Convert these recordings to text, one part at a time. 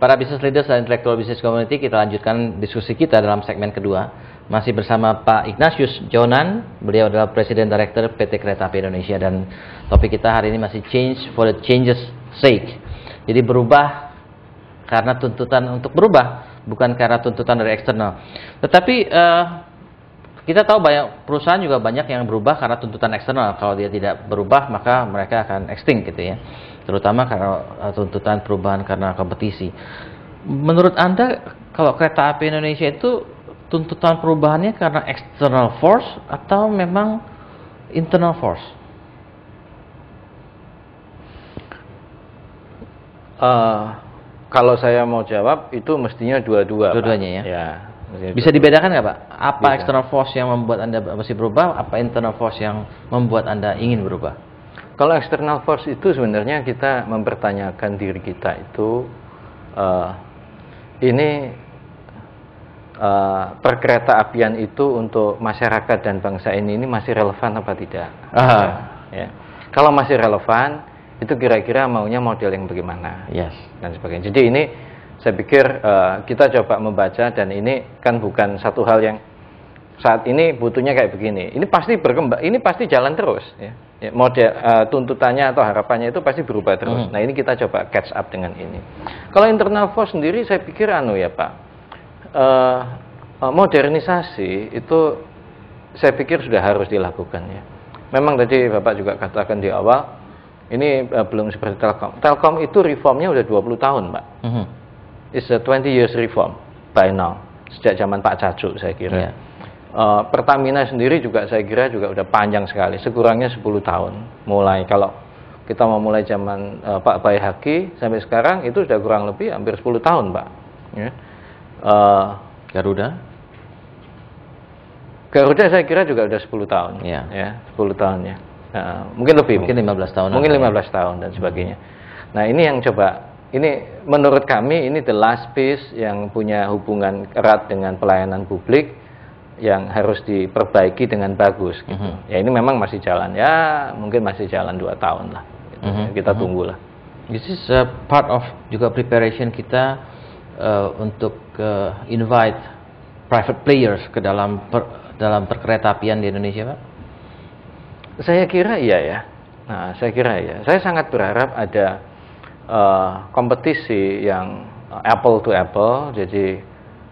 Para business leaders dan intellectual business community, kita lanjutkan diskusi kita dalam segmen kedua. Masih bersama Pak Ignatius Jonan, beliau adalah Presiden Director PT Kereta Api Indonesia, dan topik kita hari ini masih change for the change's sake. Jadi berubah karena tuntutan untuk berubah, bukan karena tuntutan dari eksternal. Tetapi kita tahu banyak perusahaan juga banyak yang berubah karena tuntutan eksternal. Kalau dia tidak berubah, maka mereka akan extinct gitu ya. Terutama karena tuntutan perubahan karena kompetisi. Menurut Anda, kalau Kereta Api Indonesia itu tuntutan perubahannya karena external force atau memang internal force? Kalau saya mau jawab, itu mestinya dua-dua. Dua-duanya ya? Ya. Bisa dibedakan nggak Pak? Apa Bisa. external force yang membuat Anda masih berubah? Apa internal force yang membuat Anda ingin berubah? Kalau external force itu sebenarnya kita mempertanyakan diri kita itu, perkereta apian itu untuk masyarakat dan bangsa ini masih relevan apa tidak? Ya. Kalau masih relevan, itu kira-kira maunya model yang bagaimana? Yes. Dan sebagainya. Jadi ini saya pikir kita coba membaca, dan ini kan bukan satu hal yang saat ini butuhnya kayak begini. Ini pasti berkembang, ini pasti jalan terus. Ya. Model tuntutannya atau harapannya itu pasti berubah terus. Nah ini kita coba catch up dengan ini. Kalau internal force sendiri, saya pikir ya Pak, modernisasi itu saya pikir sudah harus dilakukan ya. Memang tadi Bapak juga katakan di awal, ini belum seperti Telkom. Telkom itu reformnya udah 20 tahun Pak. It's a 20 years reform by now. Sejak zaman Pak Cacu saya kira. Yeah. Pertamina sendiri juga saya kira juga udah panjang sekali. Sekurangnya 10 tahun. Mulai kalau kita mau mulai zaman Pak Bayi Haki sampai sekarang itu sudah kurang lebih hampir 10 tahun Pak. Ya. Garuda saya kira juga udah 10 tahun. Yeah. Ya, 10 tahun ya. Mungkin lebih. Mungkin 15 tahun. Mungkin 15 tahun dan sebagainya. Nah ini yang coba. Ini menurut kami ini the last piece yang punya hubungan erat dengan pelayanan publik yang harus diperbaiki dengan bagus gitu. Ya ini memang masih jalan ya, mungkin masih jalan 2 tahun lah gitu. Kita tunggulah. This is part of juga preparation kita untuk invite private players ke dalam perkeretaapian di Indonesia Pak. Saya kira iya ya. Nah, saya kira iya. Saya sangat berharap ada kompetisi yang apple to apple. Jadi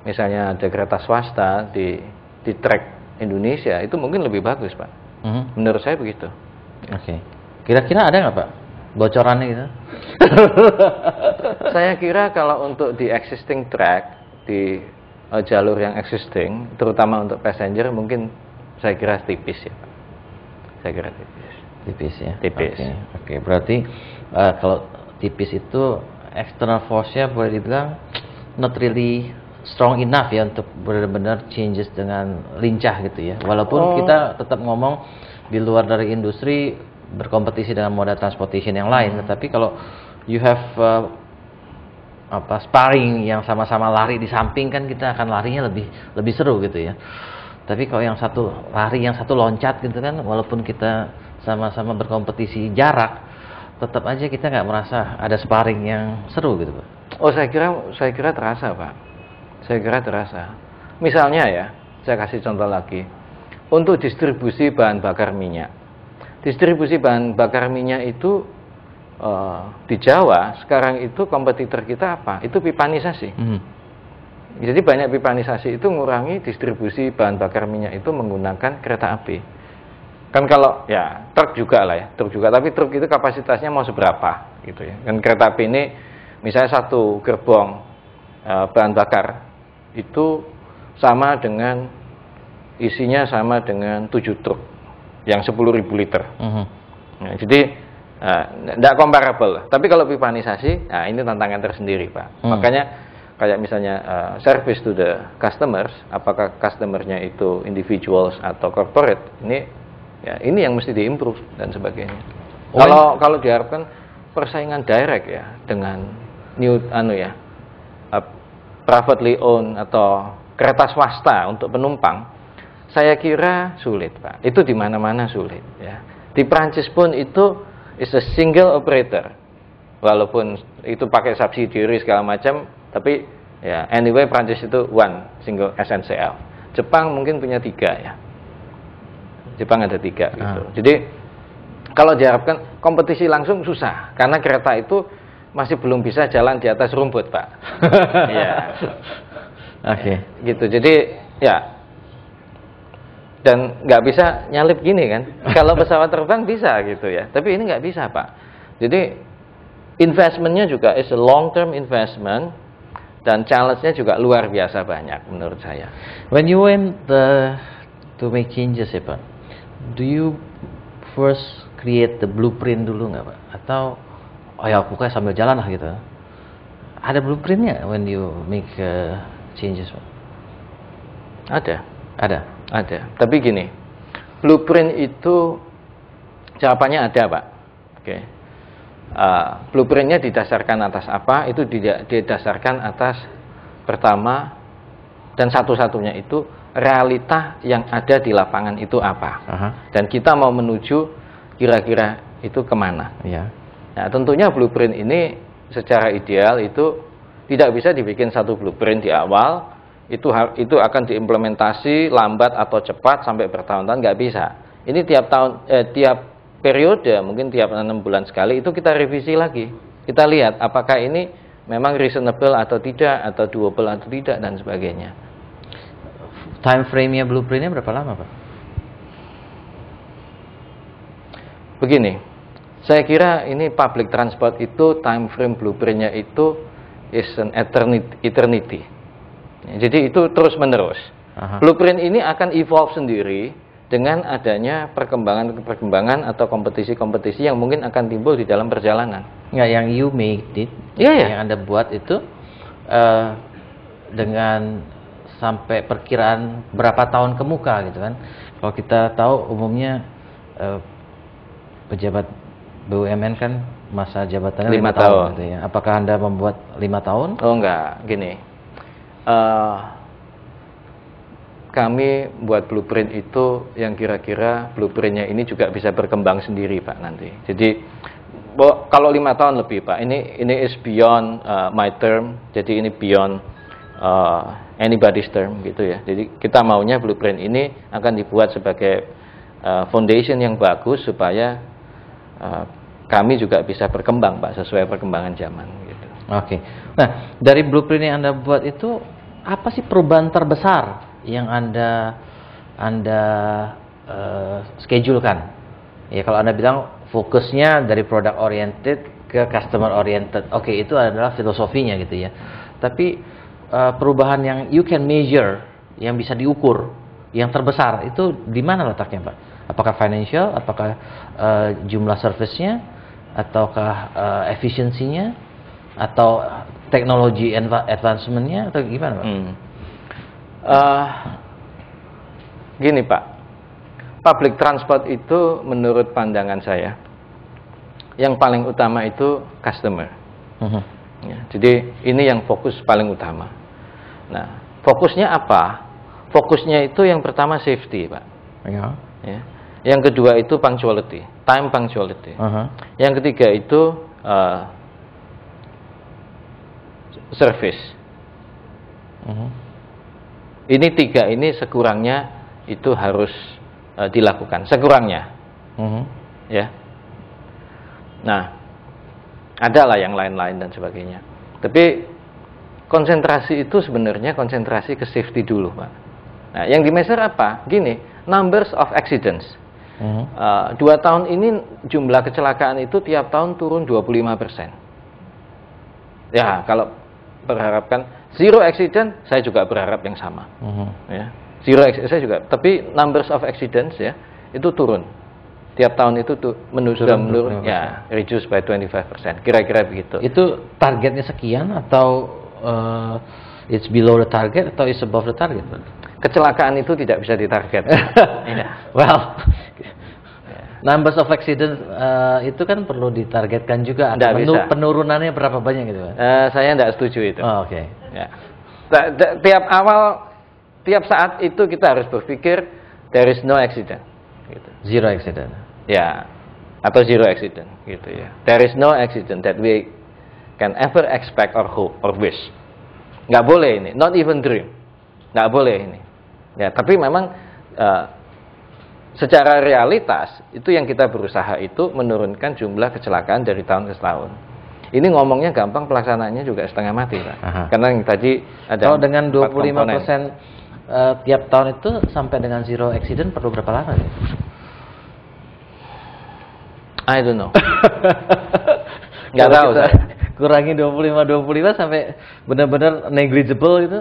misalnya ada kereta swasta di track Indonesia, itu mungkin lebih bagus Pak. Menurut saya begitu. Oke. Kira-kira ada nggak Pak bocorannya gitu? Saya kira kalau untuk di existing track, di jalur yang existing, terutama untuk passenger, mungkin saya kira tipis ya Pak. Saya kira tipis. Tipis ya? Tipis. Oke. Berarti kalau tipis itu external force-nya boleh dibilang not really strong enough ya untuk benar-benar changes dengan lincah gitu ya. Walaupun kita tetap ngomong di luar dari industri berkompetisi dengan moda transportation yang lain, tetapi kalau you have sparring yang sama-sama lari di samping, kan kita akan larinya lebih seru gitu ya. Tapi kalau yang satu lari, yang satu loncat gitu kan, walaupun kita sama-sama berkompetisi jarak, tetap aja kita nggak merasa ada sparring yang seru gitu Pak. Oh saya kira terasa Pak. Saya kira terasa. Misalnya ya, saya kasih contoh lagi. Untuk distribusi bahan bakar minyak. Distribusi bahan bakar minyak itu di Jawa sekarang itu kompetitor kita apa? Itu pipanisasi. Jadi banyak pipanisasi itu mengurangi distribusi bahan bakar minyak itu menggunakan kereta api. Kan kalau ya truk juga lah ya, truk juga. Tapi truk itu kapasitasnya mau seberapa gitu ya. Kan kereta api ini misalnya satu gerbong bahan bakar itu sama dengan isinya sama dengan 7 truk yang 10.000 liter. Nah, jadi tidak comparable. Tapi kalau pipanisasi, nah ini tantangan tersendiri Pak. Makanya kayak misalnya service to the customers, apakah customernya itu individuals atau corporate, ini yang mesti diimprove dan sebagainya. Kalau diharapkan persaingan direct ya dengan privately owned atau kereta swasta untuk penumpang, saya kira sulit Pak. Itu di mana-mana sulit ya. Di Prancis pun itu is a single operator. Walaupun itu pakai subsidiary segala macam, Tapi ya anyway Prancis itu one single SNCF. Jepang mungkin punya 3 ya. Jepang ada 3 gitu. Jadi kalau diharapkan kompetisi langsung susah karena kereta itu masih belum bisa jalan di atas rumput, Pak. Iya. Oke. Gitu. Jadi ya dan nggak bisa nyalip gini kan. Kalau pesawat terbang bisa gitu ya. Tapi ini nggak bisa, Pak. Jadi investmentnya juga is a long term investment dan challenge-nya juga luar biasa banyak menurut saya. When you went to make changes ya Pak, do you first create the blueprint dulu nggak Pak? Atau oh ya pokoknya sambil jalan lah gitu. Ada blueprintnya when you make changes Pak? Ada. Tapi gini, blueprint itu jawabannya ada, Pak. Oke. Blueprintnya didasarkan atas apa? Itu didasarkan atas pertama dan satu-satunya itu realita yang ada di lapangan itu apa. Dan kita mau menuju kira-kira itu kemana. Nah, tentunya blueprint ini secara ideal itu tidak bisa dibikin satu blueprint di awal. Itu akan diimplementasi lambat atau cepat sampai bertahun-tahun, nggak bisa. Ini tiap periode, mungkin tiap 6 bulan sekali itu kita revisi lagi. Kita lihat apakah ini memang reasonable atau tidak, atau doable atau tidak dan sebagainya. Time frame-nya blueprint-nya berapa lama Pak? Begini, saya kira ini public transport itu time frame blueprint-nya itu is an eternity. Jadi itu terus menerus. Blueprint ini akan evolve sendiri dengan adanya perkembangan atau kompetisi-kompetisi yang mungkin akan timbul di dalam perjalanan. Nggak, yang you made it, yang Anda buat itu dengan sampai perkiraan berapa tahun ke muka gitu kan? Kalau kita tahu umumnya pejabat BUMN kan masa jabatannya 5 tahun gitu ya. Apakah Anda membuat 5 tahun? Oh enggak, gini. Kami buat blueprint itu yang kira-kira blueprintnya ini juga bisa berkembang sendiri Pak nanti. Jadi kalau 5 tahun lebih Pak, ini is beyond my term, jadi ini beyond anybody's term gitu ya. Jadi kita maunya blueprint ini akan dibuat sebagai foundation yang bagus supaya kami juga bisa berkembang Pak sesuai perkembangan zaman gitu. Oke. Nah, dari blueprint yang Anda buat itu apa sih perubahan terbesar yang Anda schedulekan? Ya kalau Anda bilang fokusnya dari product oriented ke customer oriented. Oke, itu adalah filosofinya gitu ya. Tapi perubahan yang you can measure, yang bisa diukur, yang terbesar itu di mana letaknya, Pak? Apakah financial, apakah jumlah service-nya, ataukah efisiensinya, atau teknologi advancement-nya, atau gimana, Pak? Gini, Pak. Public transport itu menurut pandangan saya yang paling utama itu customer. Ya, jadi ini yang fokus paling utama. Nah, fokusnya apa? Fokusnya itu yang pertama safety, Pak. Ya. Yang kedua itu punctuality, time punctuality. Yang ketiga itu service. Ini 3 ini sekurangnya itu harus dilakukan, sekurangnya. Ya. Nah, adalah yang lain-lain dan sebagainya. Tapi konsentrasi itu sebenarnya konsentrasi ke safety dulu, Pak. Nah, yang di measure apa? Gini, numbers of accidents. 2 tahun ini jumlah kecelakaan itu tiap tahun turun 25%. Ya, kalau berharapkan zero accident, saya juga berharap yang sama. Ya, zero accident saya juga. Tapi numbers of accidents ya itu turun. Tiap tahun itu menurun, ya, reduce by 25%. Kira-kira begitu. Itu targetnya sekian atau it's below the target atau it's above the target? Kecelakaan itu tidak bisa ditarget. Well, numbers of accident itu kan perlu ditargetkan juga. Penurunannya berapa banyak gitu, Pak? Saya tidak setuju itu. Oh, oke. Ya. Tiap saat itu kita harus berpikir there is no accident. Gitu. Zero accident. Ya, atau zero accident, gitu ya. There is no accident that we can ever expect or hope or wish. Nggak boleh ini, not even dream. Nggak boleh ini. Ya, tapi memang secara realitas itu yang kita berusaha itu menurunkan jumlah kecelakaan dari tahun ke tahun. Ini ngomongnya gampang, pelaksanaannya juga setengah mati, Pak. Karena yang tadi ada kalau dengan 25% tiap tahun itu sampai dengan zero accident perlu berapa lama ya? I don't know. Nggak tahu saya. Kurangi 25 sampai benar-benar negligible itu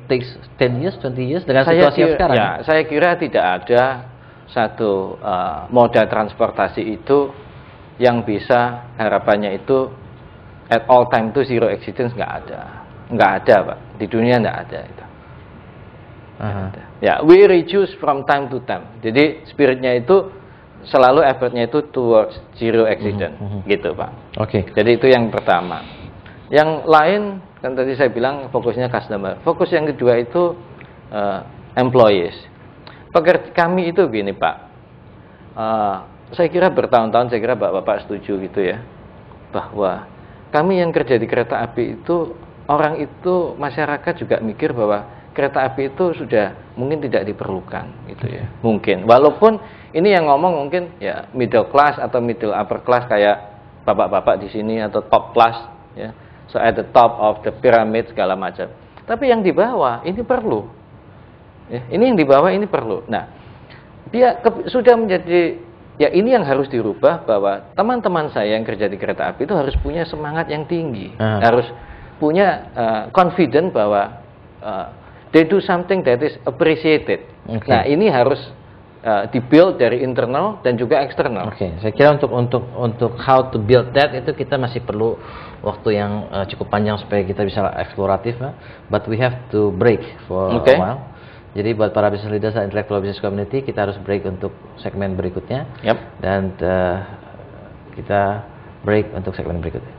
takes 10 years, 20 years dengan situasi yang sekarang. Ya, saya kira tidak ada satu moda transportasi itu yang bisa harapannya itu at all time itu zero accidents, nggak ada Pak, di dunia nggak ada itu. Ya, we reduce from time to time, jadi spiritnya itu selalu effortnya itu towards zero accident, gitu Pak. Oke. Jadi itu yang pertama. Yang lain kan tadi saya bilang fokusnya customer, fokus yang kedua itu employees. Kami itu gini Pak, saya kira bertahun-tahun, saya kira Bapak setuju gitu ya, bahwa kami yang kerja di kereta api itu, orang itu, masyarakat juga mikir bahwa kereta api itu sudah mungkin tidak diperlukan gitu ya, mungkin. Walaupun ini yang ngomong mungkin ya middle class atau middle upper class kayak bapak-bapak di sini atau top class ya, so at the top of the pyramid segala macam. Tapi yang di bawah ini perlu. Ya, ini yang di bawah ini perlu. Nah, dia sudah menjadi, ya ini yang harus dirubah, bahwa teman-teman saya yang kerja di kereta api itu harus punya semangat yang tinggi, harus punya confident bahwa they do something that is appreciated. Nah, ini harus dibuild dari internal dan juga eksternal. Saya kira untuk how to build that itu kita masih perlu waktu yang cukup panjang supaya kita bisa eksploratif, but we have to break for a while. Jadi buat para business leaders dan intellectual business community, kita harus break untuk segmen berikutnya. Dan kita break untuk segmen berikutnya.